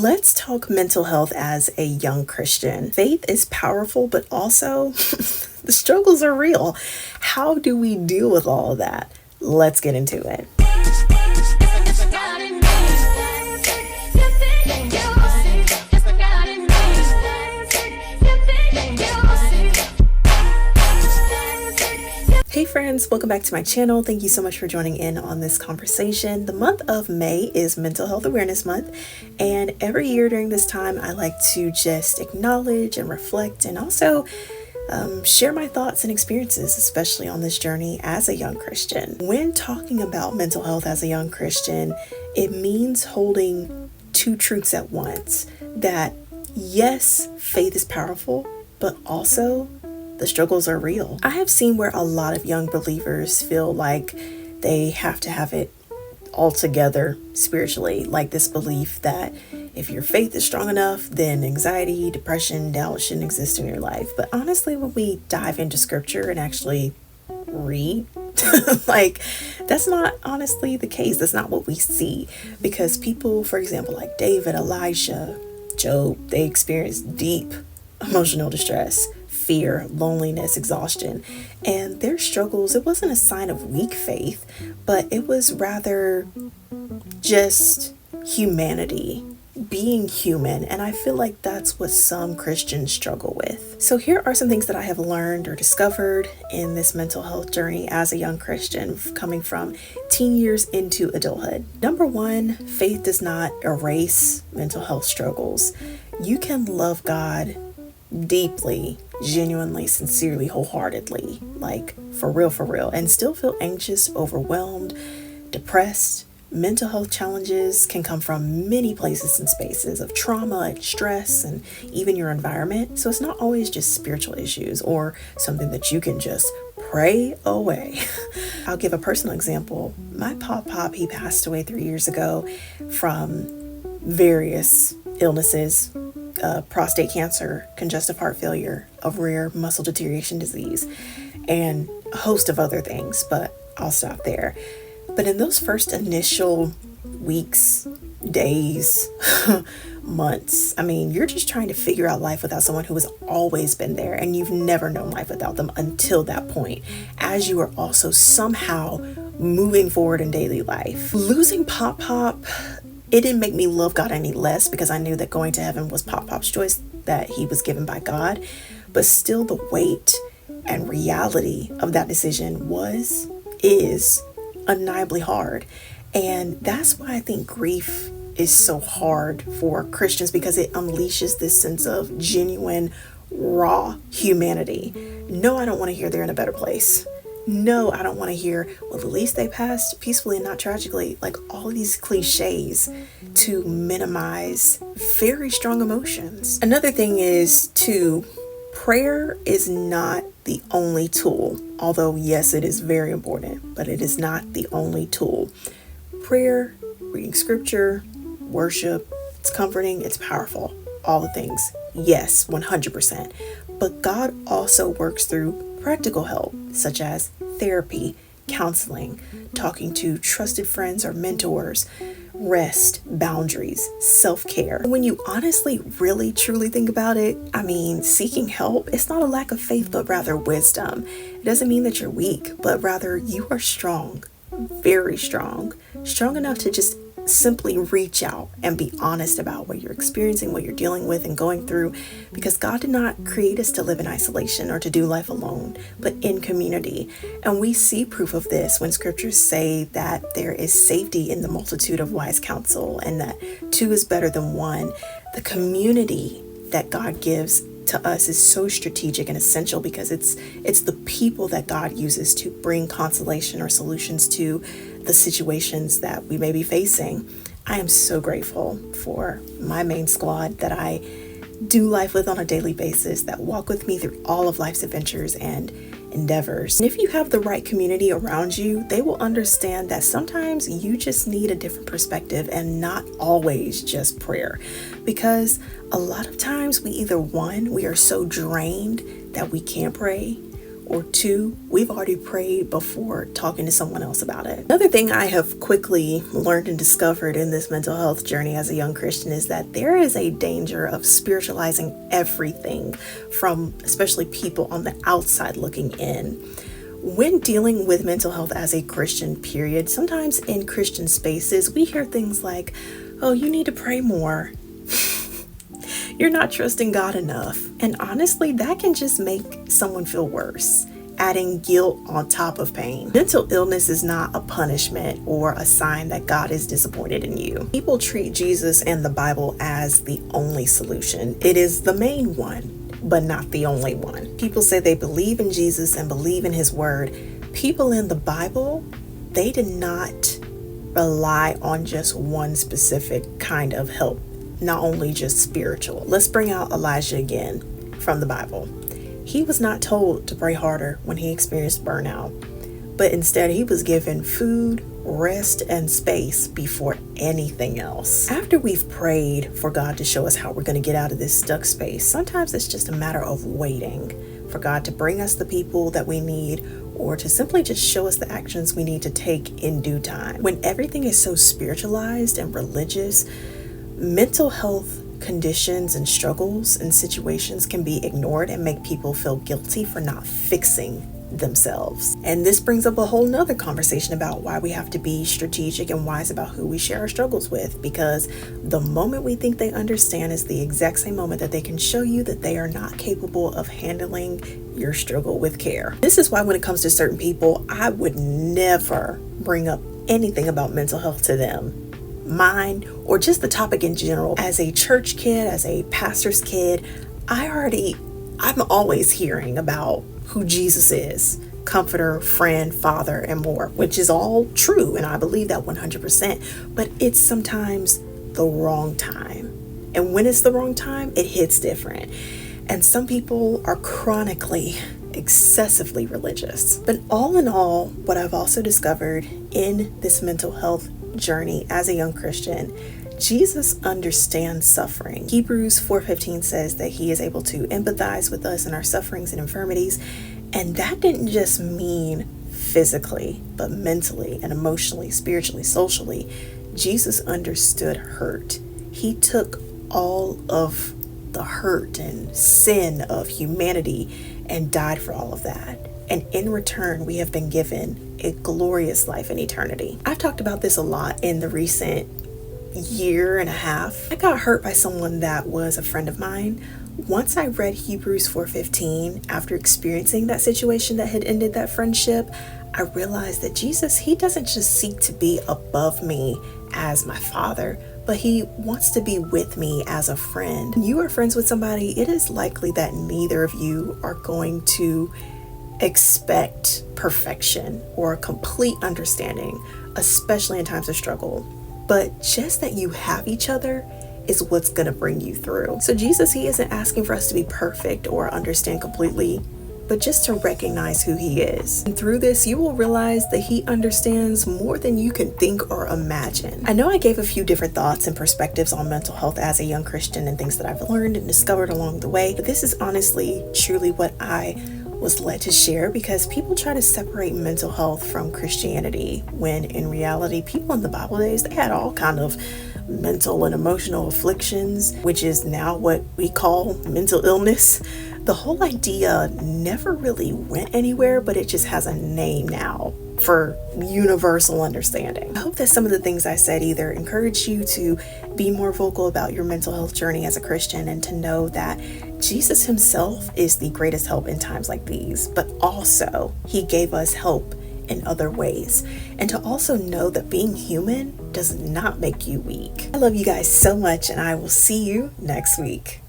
Let's talk mental health as a young Christian. Faith is powerful, but also the struggles are real. How do we deal with all of that? Let's get into it. Hey friends, welcome back to my channel. Thank you so much for joining in on this conversation. The month of May is Mental Health Awareness Month, and every year during this time I like to just acknowledge and reflect and also share my thoughts and experiences, especially on this journey as a young Christian. When talking about mental health as a young Christian, it means holding two truths at once. That yes, faith is powerful, but also the struggles are real. I have seen where a lot of young believers feel like they have to have it all together spiritually, like this belief that if your faith is strong enough, then anxiety, depression, doubt shouldn't exist in your life. But honestly, when we dive into scripture and actually read, like that's not honestly the case. That's not what we see, because people, for example, like David, Elijah, Job, they experienced deep emotional distress, fear, loneliness, exhaustion, and their struggles, it wasn't a sign of weak faith, but it was rather just humanity, being human. And I feel like that's what some Christians struggle with. So here are some things that I have learned or discovered in this mental health journey as a young Christian, coming from teen years into adulthood. Number one, faith does not erase mental health struggles. You can love God deeply, genuinely, sincerely, wholeheartedly, like for real, and still feel anxious, overwhelmed, depressed. Mental health challenges can come from many places and spaces of trauma, stress, and even your environment. So it's not always just spiritual issues or something that you can just pray away. I'll give a personal example. My pop, he passed away 3 years ago from various illnesses. Prostate cancer, congestive heart failure, a rare muscle deterioration disease, and a host of other things, but I'll stop there. But in those first initial weeks, days, months, I mean, you're just trying to figure out life without someone who has always been there, and you've never known life without them until that point, as you are also somehow moving forward in daily life. Losing Pop, it didn't make me love God any less, because I knew that going to heaven was Pop's choice, that he was given by God. But still, the weight and reality of that decision is undeniably hard. And that's why I think grief is so hard for Christians, because it unleashes this sense of genuine, raw humanity. No, I don't want to hear they're in a better place. No, I don't want to hear, well, at least they passed peacefully and not tragically. Like all these cliches to minimize very strong emotions. Another thing is prayer is not the only tool. Although, yes, it is very important, but it is not the only tool. Prayer, reading scripture, worship, it's comforting, it's powerful, all the things. Yes, 100%. But God also works through practical help, such as therapy, counseling, talking to trusted friends or mentors, rest, boundaries, self-care. When you honestly, really, truly think about it, I mean, seeking help, it's not a lack of faith, but rather wisdom. It doesn't mean that you're weak, but rather you are strong, very strong enough to just simply reach out and be honest about what you're experiencing, what you're dealing with and going through, because God did not create us to live in isolation or to do life alone, but in community. And we see proof of this when scriptures say that there is safety in the multitude of wise counsel, and that two is better than one. The community that God gives to us is so strategic and essential, because it's the people that God uses to bring consolation or solutions to the situations that we may be facing. I am so grateful for my main squad that I do life with on a daily basis, that walk with me through all of life's adventures and endeavors. And if you have the right community around you, they will understand that sometimes you just need a different perspective and not always just prayer. Because a lot of times we are so drained that we can't pray, or two, we've already prayed before talking to someone else about it. Another thing I have quickly learned and discovered in this mental health journey as a young Christian is that there is a danger of spiritualizing everything from especially people on the outside looking in. When dealing with mental health as a Christian, period, sometimes in Christian spaces, we hear things like, oh, you need to pray more. You're not trusting God enough. And honestly, that can just make someone feel worse, adding guilt on top of pain. Mental illness is not a punishment or a sign that God is disappointed in you. People treat Jesus and the Bible as the only solution. It is the main one, but not the only one. People say they believe in Jesus and believe in his word. People in the Bible, they did not rely on just one specific kind of help, not only just spiritual. Let's bring out Elijah again from the Bible. He was not told to pray harder when he experienced burnout, but instead he was given food, rest, and space before anything else. After we've prayed for God to show us how we're going to get out of this stuck space, sometimes it's just a matter of waiting for God to bring us the people that we need, or to simply just show us the actions we need to take in due time. When everything is so spiritualized and religious, mental health conditions and struggles and situations can be ignored and make people feel guilty for not fixing themselves. And this brings up a whole nother conversation about why we have to be strategic and wise about who we share our struggles with, because the moment we think they understand is the exact same moment that they can show you that they are not capable of handling your struggle with care. This is why when it comes to certain people, I would never bring up anything about mental health to them, mine, or just the topic in general. As a church kid, as a pastor's kid, I'm always hearing about who Jesus is: comforter, friend, father, and more, which is all true, and I believe that 100%, but it's sometimes the wrong time. And when it's the wrong time, it hits different. And some people are chronically, excessively religious. But all in all, what I've also discovered in this mental health journey as a young Christian, Jesus understands suffering. Hebrews 4:15 says that he is able to empathize with us in our sufferings and infirmities. And that didn't just mean physically, but mentally and emotionally, spiritually, socially. Jesus understood hurt. He took all of the hurt and sin of humanity and died for all of that. And in return, we have been given a glorious life in eternity. I've talked about this a lot in the recent year and a half. I got hurt by someone that was a friend of mine. Once I read Hebrews 4:15, after experiencing that situation that had ended that friendship, I realized that Jesus, he doesn't just seek to be above me as my father, but he wants to be with me as a friend. When you are friends with somebody, it is likely that neither of you are going to expect perfection or a complete understanding, especially in times of struggle. But just that you have each other is what's going to bring you through. So Jesus, he isn't asking for us to be perfect or understand completely, but just to recognize who he is. And through this, you will realize that he understands more than you can think or imagine. I know I gave a few different thoughts and perspectives on mental health as a young Christian and things that I've learned and discovered along the way, but this is honestly, truly what I was led to share, because people try to separate mental health from Christianity, when in reality, people in the Bible days, they had all kind of mental and emotional afflictions, which is now what we call mental illness. The whole idea never really went anywhere, but it just has a name now for universal understanding. I hope that some of the things I said either encourage you to be more vocal about your mental health journey as a Christian, and to know that Jesus himself is the greatest help in times like these, but also he gave us help in other ways. And to also know that being human does not make you weak. I love you guys so much, and I will see you next week.